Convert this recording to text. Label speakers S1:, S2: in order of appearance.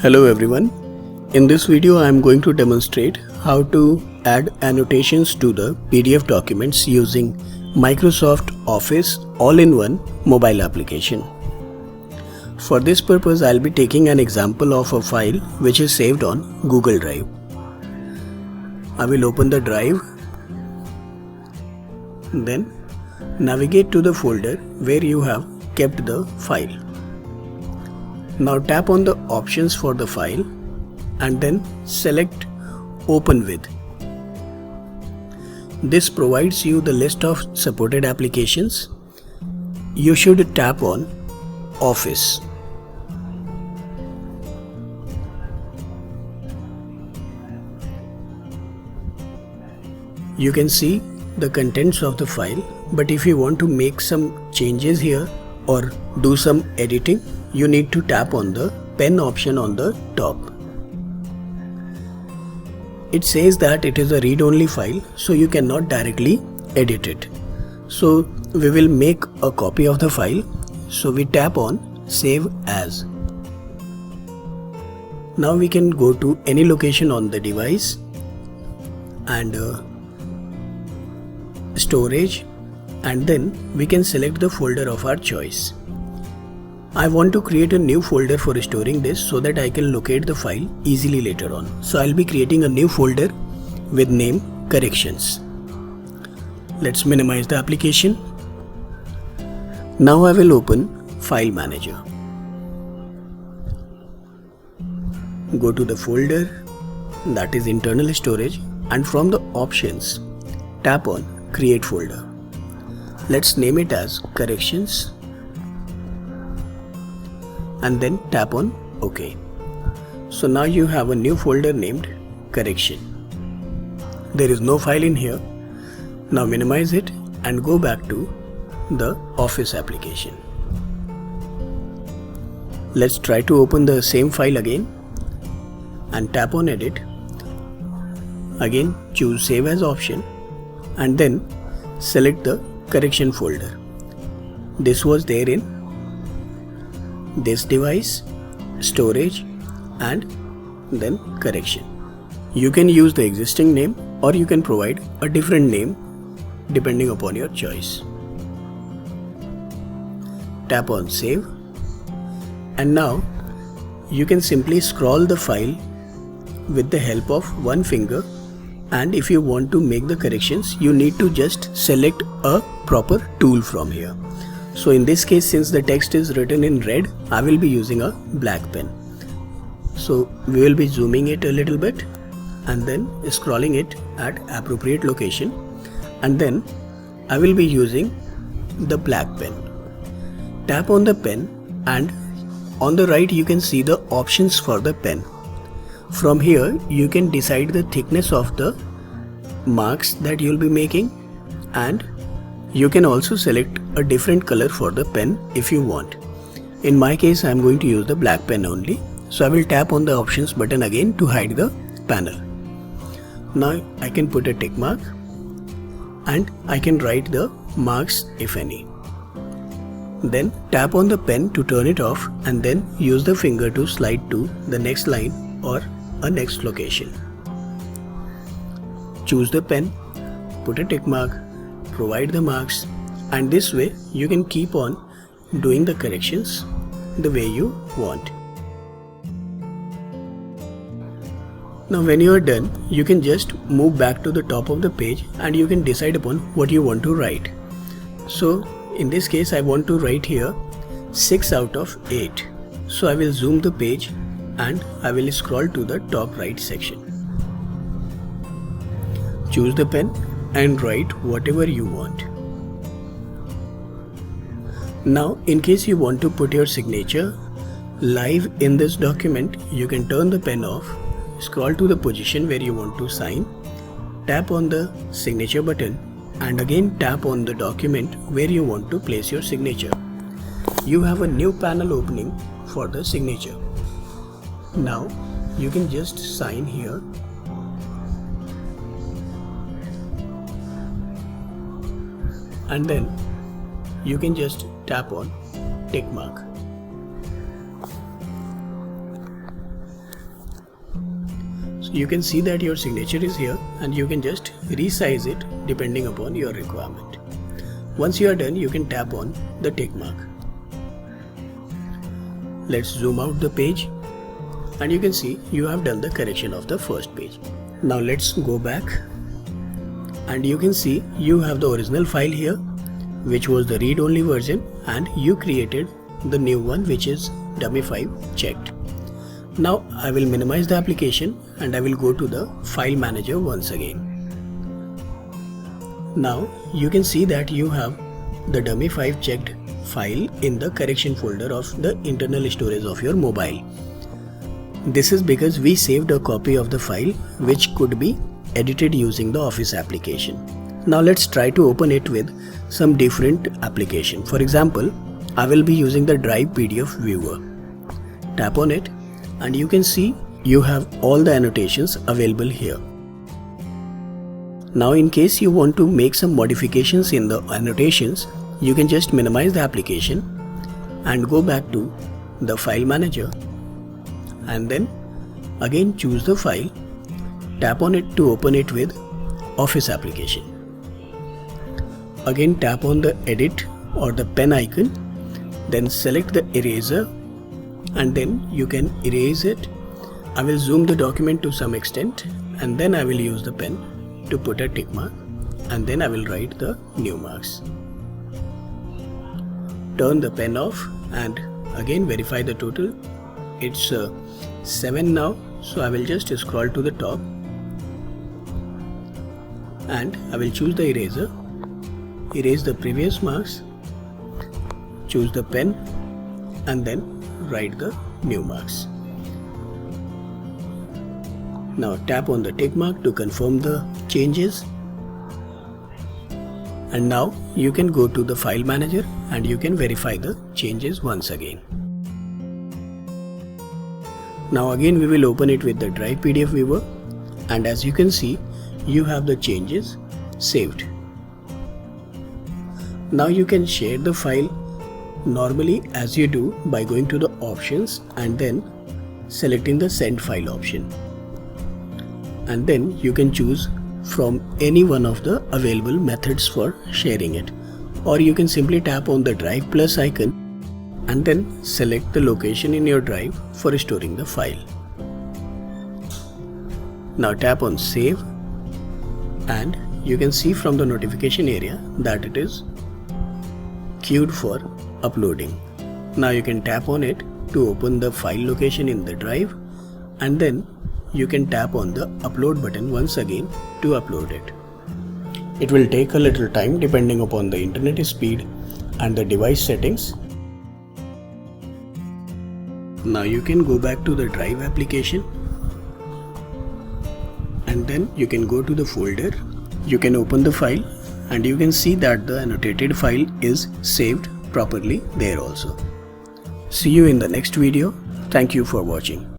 S1: Hello everyone. In this video I am going to demonstrate how to add annotations to the PDF documents using Microsoft Office all-in-one mobile application. For this purpose I'll be taking an example of a file which is saved on Google Drive. I will open the drive, then navigate to the folder where you have kept the file. Now tap on the options for the file and then select Open With. This provides you the list of supported applications. You should tap on Office. You can see the contents of the file, but if you want to make some changes here or do some editing, you need to tap on the pen option on the top. It says that it is a read-only file, so you cannot directly edit it. So we will make a copy of the file. So we tap on Save As. Now we can go to any location on the device and storage, and then we can select the folder of our choice. I want to create a new folder for storing this so that I can locate the file easily later on. So I'll be creating a new folder with name Corrections. Let's minimize the application. Now I will open File Manager. Go to the folder, that is internal storage, and from the options tap on Create Folder. Let's name it as Corrections and then tap on OK. So now you have a new folder named Correction. There is no file in here. Now minimize it and go back to the Office application. Let's try to open the same file again and tap on Edit. Again choose Save As option and then select the correction folder. This was there in this device, storage, and then correction. You can use the existing name or you can provide a different name depending upon your choice. Tap on Save, and now you can simply scroll the file with the help of one finger, and if you want to make the corrections you need to just select a proper tool from here. So in this case, since the text is written in red, I will be using a black pen. So we will be zooming it a little bit and then scrolling it at appropriate location, and then I will be using the black pen. Tap on the pen and on the right you can see the options for the pen. From here you can decide the thickness of the marks that you will be making, and you can also select a different color for the pen if you want. In my case I am going to use the black pen only, so I will tap on the options button again to hide the panel. Now I can put a tick mark and I can write the marks if any. Then tap on the pen to turn it off and then use the finger to slide to the next line or a next location. Choose the pen, put a tick mark, provide the marks, and this way you can keep on doing the corrections the way you want. Now when you are done, you can just move back to the top of the page and you can decide upon what you want to write. So in this case I want to write here 6 out of 8. So I will zoom the page and I will scroll to the top right section. Choose the pen and write whatever you want. Now in case you want to put your signature live in this document, you can turn the pen off, scroll to the position where you want to sign, tap on the signature button and again tap on the document where you want to place your signature. You have a new panel opening for the signature. Now you can just sign here and then you can just tap on tick mark. So you can see that your signature is here and you can just resize it depending upon your requirement. Once you are done, you can tap on the tick mark. Let's zoom out the page and you can see you have done the correction of the first page. Now let's go back and you can see you have the original file here, which was the read-only version, and you created the new one, which is dummy 5 checked. Now I will minimize the application and I will go to the file manager once again. Now you can see that you have the dummy 5 checked file in the correction folder of the internal storage of your mobile. This is because we saved a copy of the file which could be edited using the Office application. Now let's try to open it with some different application. For example, I will be using the Drive PDF Viewer. Tap on it and you can see you have all the annotations available here. Now in case you want to make some modifications in the annotations, you can just minimize the application and go back to the file manager and then again choose the file, tap on it to open it with Office application. Again tap on the edit or the pen icon, then select the eraser and then you can erase it. I will zoom the document to some extent and then I will use the pen to put a tick mark and then I will write the new marks. Turn the pen off and again verify the total. It's 7 now, so I will just scroll to the top and I will choose the eraser, erase the previous marks, choose the pen and then write the new marks. Now tap on the tick mark to confirm the changes. And now you can go to the file manager and you can verify the changes once again. Now again we will open it with the Drive PDF Viewer and as you can see you have the changes saved. Now you can share the file normally as you do by going to the options and then selecting the send file option. And then you can choose from any one of the available methods for sharing it, or you can simply tap on the Drive plus icon and then select the location in your drive for storing the file. Now tap on save and you can see from the notification area that it is queued for uploading. Now you can tap on it to open the file location in the drive and then you can tap on the upload button once again to upload it. It will take a little time depending upon the internet speed and the device settings. Now you can go back to the Drive application and then you can go to the folder. You can open the file and you can see that the annotated file is saved properly there also. See you in the next video. Thank you for watching.